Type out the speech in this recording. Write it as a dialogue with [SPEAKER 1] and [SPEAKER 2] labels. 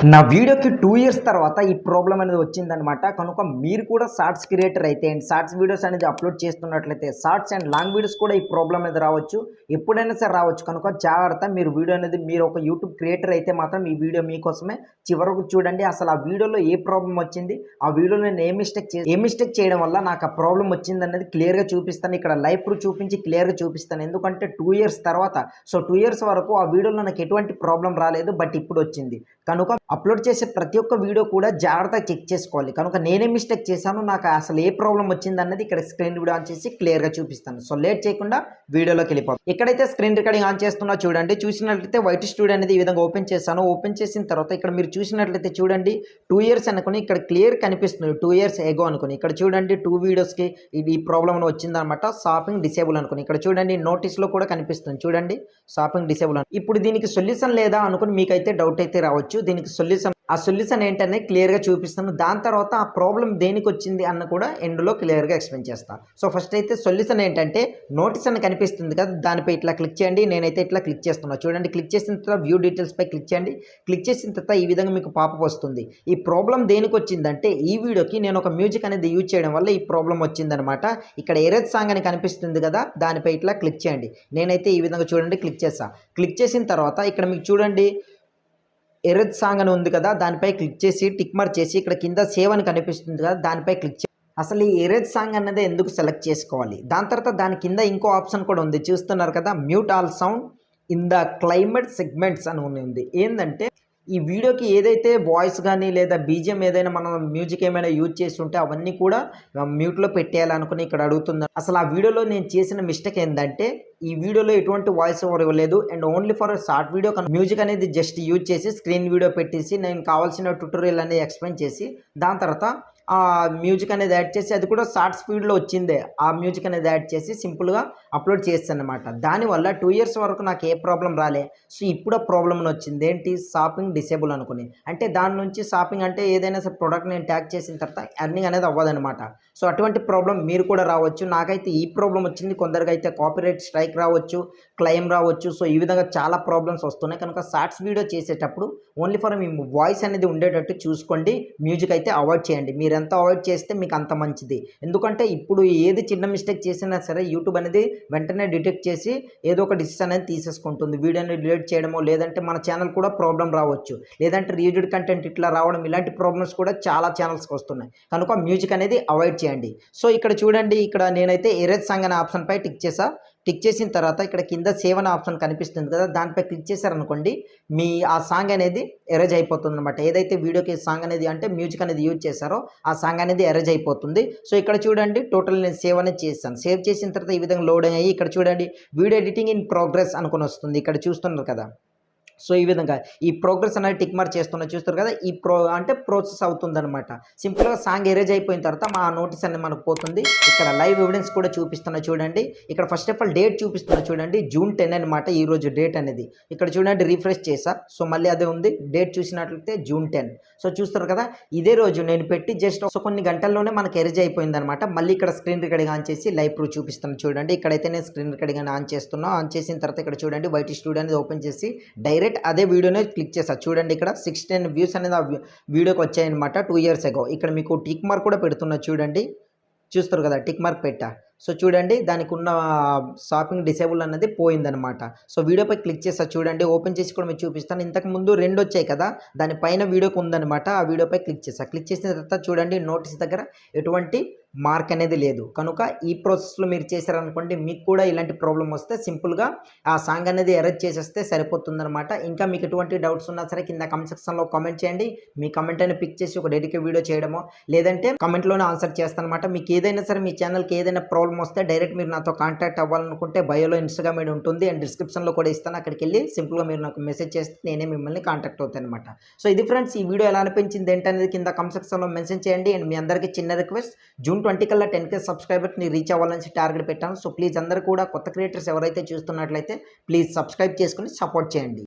[SPEAKER 1] నా వీడియోకి 2 ఇయర్స్ తర్వాత ఈ ప్రాబ్లం అనేది వచ్చిందనమాట. కనుక మీరు కూడా షార్ట్స్ క్రియేటర్ అయితే అండ్ షార్ట్స్ వీడియోస్ అనేది అప్లోడ్ చేస్తున్నట్లయితే షార్ట్స్ అండ్ లాంగ్ వీడియోస్ కూడా ఈ ప్రాబ్లం అనేది రావచ్చు. ఎప్పుడైనా సరే రావచ్చు. కనుక జాగ్రత్త. మీరు వీడియో అనేది మీరు ఒక యూట్యూబ్ క్రియేటర్ అయితే మాత్రం ఈ వీడియో మీకోసమే చివరకు చూడండి. అసలు ఆ వీడియోలో ఏ ప్రాబ్లం వచ్చింది, ఆ వీడియోలో నేను ఏ మిస్టేక్ చేయడం వల్ల నాకు ఆ ప్రాబ్లం వచ్చిందనేది క్లియర్గా చూపిస్తాను. ఇక్కడ లైవ్ ప్రూఫ్ చూపించి క్లియర్గా చూపిస్తాను. ఎందుకంటే 2 ఇయర్స్ తర్వాత 2 ఇయర్స్ వరకు ఆ వీడియోలో నాకు ఎటువంటి ప్రాబ్లం రాలేదు, బట్ ఇప్పుడు వచ్చింది. కనుక అప్లోడ్ చేసే ప్రతి ఒక్క వీడియో కూడా జాగ్రత్తగా చెక్ చేసుకోవాలి. కనుక నేనే మిస్టేక్ చేశాను, నాకు అసలు ఏ ప్రాబ్లం వచ్చింది అన్నది ఇక్కడ స్క్రీన్ వీడియో ఆన్ చేసి క్లియర్గా చూపిస్తాను. సో లేట్ చేయకుండా వీడియోలోకి వెళ్ళిపోతాం. ఇక్కడైతే స్క్రీన్ రికార్డింగ్ ఆన్ చేస్తున్నా చూడండి. చూసినట్లయితే వైట్ స్టూడియో అనేది ఈ విధంగా ఓపెన్ చేశాను. ఓపెన్ చేసిన తర్వాత ఇక్కడ మీరు చూసినట్లయితే చూడండి 2 ఇయర్స్ అనుకుని ఇక్కడ క్లియర్ కనిపిస్తుంది. 2 ఇయర్స్ ఎగో అనుకుని ఇక్కడ చూడండి 2 వీడియోస్కి ఇది ఈ ప్రాబ్లం వచ్చిందనమాట. షాపింగ్ డిసేబుల్ అనుకుని ఇక్కడ చూడండి నోటీస్లో కూడా కనిపిస్తుంది. చూడండి షాపింగ్ డిసేబుల్ అని. ఇప్పుడు దీనికి సొల్యూషన్ లేదా అనుకుని మీకైతే డౌట్ అయితే రావచ్చు. దీనికి ఆ సొల్యూషన్ ఏంటనే క్లియర్గా చూపిస్తాను. దాని తర్వాత ఆ ప్రాబ్లం దేనికి వచ్చింది అన్న కూడా ఎండ్లో క్లియర్గా ఎక్స్ప్లెయిన్ చేస్తాను. సో ఫస్ట్ అయితే సొల్యూషన్ ఏంటంటే నోటీస్ అని కనిపిస్తుంది కదా, దానిపై ఇట్లా క్లిక్ చేయండి. నేనైతే ఇట్లా క్లిక్ చేస్తున్నాను చూడండి. క్లిక్ చేసిన తర్వాత వ్యూ డీటెయిల్స్పై క్లిక్ చేయండి. క్లిక్ చేసిన తర్వాత ఈ విధంగా మీకు పాపప్ వస్తుంది. ఈ ప్రాబ్లం దేనికి వచ్చిందంటే ఈ వీడియోకి నేను ఒక మ్యూజిక్ అనేది యూజ్ చేయడం వల్ల ఈ ప్రాబ్లం వచ్చిందనమాట. ఇక్కడ ఎరేజ్ సాంగ్ అని కనిపిస్తుంది కదా, దానిపై ఇట్లా క్లిక్ చేయండి. నేనైతే ఈ విధంగా చూడండి క్లిక్ చేస్తాను. క్లిక్ చేసిన తర్వాత ఇక్కడ మీకు చూడండి ఎరేజ్ సాంగ్ అని ఉంది కదా, దానిపై క్లిక్ చేసి టిక్ మార్క్ చేసి ఇక్కడ కింద సేవ్ అని కనిపిస్తుంది కదా, దానిపై క్లిక్ చేసి అసలు ఈ ఎరేజ్ సాంగ్ అన్నది ఎందుకు సెలెక్ట్ చేసుకోవాలి. దాని తర్వాత దాని కింద ఇంకో ఆప్షన్ కూడా ఉంది, చూస్తున్నారు కదా, mute all sound in the climate segments అని ఉంది. ఏంటంటే ఈ వీడియోకి ఏదైతే వాయిస్ కానీ లేదా బీజిఎం ఏదైనా మనం మ్యూజిక్ ఏమైనా యూజ్ చేసి ఉంటే అవన్నీ కూడా మ్యూట్లో పెట్టేయాలనుకుని ఇక్కడ అడుగుతుంది. అసలు ఆ వీడియోలో నేను చేసిన మిస్టేక్ ఏంటంటే ఈ వీడియోలో ఎటువంటి వాయిస్ ఓవర్ ఇవ్వలేదు and only for short video music అనేది జస్ట్ యూజ్ చేసి స్క్రీన్ వీడియో పెట్టేసి నేను కావాల్సిన ట్యూటోరియల్ అనేది ఎక్స్ప్లెయిన్ చేసి దాని తర్వాత ఆ మ్యూజిక్ అనేది యాడ్ చేసి అది కూడా షార్ట్ స్పీడ్లో వచ్చిందే ఆ మ్యూజిక్ అనేది యాడ్ చేసి సింపుల్గా అప్లోడ్ చేస్తాను అనమాట. దానివల్ల 2 ఇయర్స్ వరకు నాకు ఏ ప్రాబ్లం రాలే. సో ఇప్పుడు ఆ ప్రాబ్లం వచ్చింది ఏంటి, షాపింగ్ డిసేబుల్ అనుకుని. అంటే దాని నుంచి షాపింగ్ అంటే ఏదైనా సరే ప్రోడక్ట్ నేను ట్యాగ్ చేసిన తర్వాత ఎర్నింగ్ అనేది అవ్వదనమాట. సో అటువంటి ప్రాబ్లం మీరు కూడా రావచ్చు. నాకైతే ఈ ప్రాబ్లం వచ్చింది, కొందరికి అయితే కాపీరైట్ స్ట్రైక్ రావచ్చు, క్లెయిమ్ రావచ్చు. సో ఈ విధంగా చాలా ప్రాబ్లమ్స్ వస్తున్నాయి. కనుక షార్ట్స్ వీడియో చేసేటప్పుడు ఓన్లీ ఫర్ మీ వాయిస్ అనేది ఉండేటట్టు చూసుకోండి. మ్యూజిక్ అయితే అవాయిడ్ చేయండి. మీరు ఎంత అవాయిడ్ చేస్తే మీకు అంత మంచిది. ఎందుకంటే ఇప్పుడు ఏది చిన్న మిస్టేక్ చేసినా సరే యూట్యూబ్ అనేది వెంటనే డిటెక్ట్ చేసి ఏదో ఒక డిసిషన్ అనేది తీసేసుకుంటుంది. వీడియోని డిలీట్ చేయడమో లేదంటే మన ఛానల్ కూడా ప్రాబ్లం రావచ్చు, లేదంటే రీయూజ్డ్ కంటెంట్ ఇట్లా రావడం, ఇలాంటి ప్రాబ్లమ్స్ కూడా చాలా ఛానల్స్కి వస్తున్నాయి. కనుక మ్యూజిక్ అనేది అవాయిడ్ చేయండి. సో ఇక్కడ చూడండి, ఇక్కడ నేనైతే ఎరేజ్ సాంగ్ అనే ఆప్షన్పై టిక్ చేసా. టిక్ చేసిన తర్వాత ఇక్కడ కింద సేవ్ అనే ఆప్షన్ కనిపిస్తుంది కదా, దానిపై క్లిక్ చేశారనుకోండి మీ ఆ సాంగ్ అనేది ఎరేజ్ అయిపోతుంది అనమాట. ఏదైతే వీడియోకి సాంగ్ అనేది అంటే మ్యూజిక్ అనేది యూజ్ చేశారో ఆ సాంగ్ అనేది ఎరేజ్ అయిపోతుంది. సో ఇక్కడ చూడండి టోటల్ నేను సేవ్ అనేది చేశాను. సేవ్ చేసిన తర్వాత ఈ విధంగా లోడ్ అయ్యి ఇక్కడ చూడండి వీడియో ఎడిటింగ్ ఇన్ ప్రోగ్రెస్ అనుకుని వస్తుంది. ఇక్కడ చూస్తున్నారు కదా. సో ఈ విధంగా ఈ ప్రోగ్రెస్ అనేది టిక్ మార్క్ చూస్తారు కదా, ఈ అంటే ప్రాసెస్ అవుతుందన్నమాట. సింపుల్గా సాంగ్ ఎరేజ్ అయిపోయిన తర్వాత మా నోటీస్ అనేది మనకు పోతుంది. ఇక్కడ లైవ్ ఎవిడెన్స్ కూడా చూపిస్తున్నా చూడండి. ఇక్కడ ఫస్ట్ ఆఫ్ ఆల్ డేట్ చూపిస్తున్నా చూడండి, June 10 అనమాట ఈరోజు డేట్ అనేది. ఇక్కడ చూడండి రిఫ్రెష్ చేసా. సో మళ్ళీ అదే ఉంది, డేట్ చూసినట్లయితే June 10. సో చూస్తారు కదా, ఇదే రోజు నేను పెట్టి జస్ట్ కొన్ని గంటల్లోనే మనకు ఎరేజ్ అయిపోయింది అనమాట. మళ్ళీ ఇక్కడ స్క్రీన్ రికార్డింగ్ ఆన్ చేసి లైవ్ ప్రూఫ్ చూపిస్తాను చూడండి. ఇక్కడైతే నేను స్క్రీన్ రికార్డింగ్ ఆన్ చేస్తున్నా. ఆన్ చేసిన తర్వాత ఇక్కడ చూడండి వైట్ స్టూడియో అనేది ఓపెన్ చేసి డైరెక్ట్ అదే వీడియోనే క్లిక్ చేస్తారు చూడండి. ఇక్కడ 16 వ్యూస్ అనేది ఆ వీడియోకి వచ్చాయన్నమాట 2 ఇయర్స్ ఎగో. ఇక్కడ మీకు టిక్ మార్క్ కూడా పెడుతున్నా చూడండి. చూస్తారు కదా టిక్ మార్క్ పెట్టా. సో చూడండి దానికి ఉన్న షాపింగ్ డిసేబుల్ అన్నది పోయిందనమాట. సో వీడియోపై క్లిక్ చేస్తా చూడండి. ఓపెన్ చేసి కూడా మీకు చూపిస్తాను. ఇంతకు ముందు 2 వచ్చాయి కదా, దానిపైన వీడియోకి ఉందనమాట. ఆ వీడియోపై క్లిక్ చేస్తా. క్లిక్ చేసిన తర్వాత చూడండి నోటీస్ దగ్గర ఎటువంటి మార్క్ అనేది లేదు. కనుక ఈ ప్రాసెస్లో మీరు చేశారనుకోండి మీకు కూడా ఇలాంటి ప్రాబ్లం వస్తే సింపుల్గా ఆ సాంగ్ అనేది ఎరేజ్ చేసేస్తే సరిపోతుందన్నమాట. ఇంకా మీకు ఎటువంటి డౌట్స్ ఉన్నా సరే కింద కమెంట్ సెక్షన్లో కామెంట్ చేయండి. మీ కమెంట్ అని పిక్ చేసి ఒక డెడికేట్ వీడియో చేయడమో లేదంటే కమెంట్లోనే ఆన్సర్ చేస్తానమాట. మీకు ఏదైనా సరే మీ ఛానల్కి ఏదైనా ప్రాబ్లం వస్తే డైరెక్ట్ మీరు నాతో కాంటాక్ట్ అవ్వాలనుకుంటే బయోలో ఇన్స్టాగ్రామ్ ఐడి ఉంటుంది అండ్ డిస్క్రిప్షన్లో కూడా ఇస్తాను. అక్కడికి వెళ్ళి సింపుల్గా మీరు నాకు మెసేజ్ చేస్తే నేనే మిమ్మల్ని కాంటాక్ట్ అవుతాను అనమాట. సో ఇది ఫ్రెండ్స్, ఈ వీడియో ఎలా అనిపించింది ఏంటనేది కింద కమెంట్ సెక్షన్లో మెన్షన్ చేయండి. అండ్ మీ అందరికీ చిన్న రిక్వెస్ట్, June 20 కల్లా 10K సబ్స్క్రైబర్స్ని రీచ్ అవ్వాలని టార్గెట్ పెట్టాను. సో ప్లీజ్ అందరూ కూడా కొత్త క్రియేటర్స్ ఎవరైతే చూస్తున్నట్లయితే ప్లీజ్ సబ్స్క్రైబ్ చేసుకుని సపోర్ట్ చేయండి.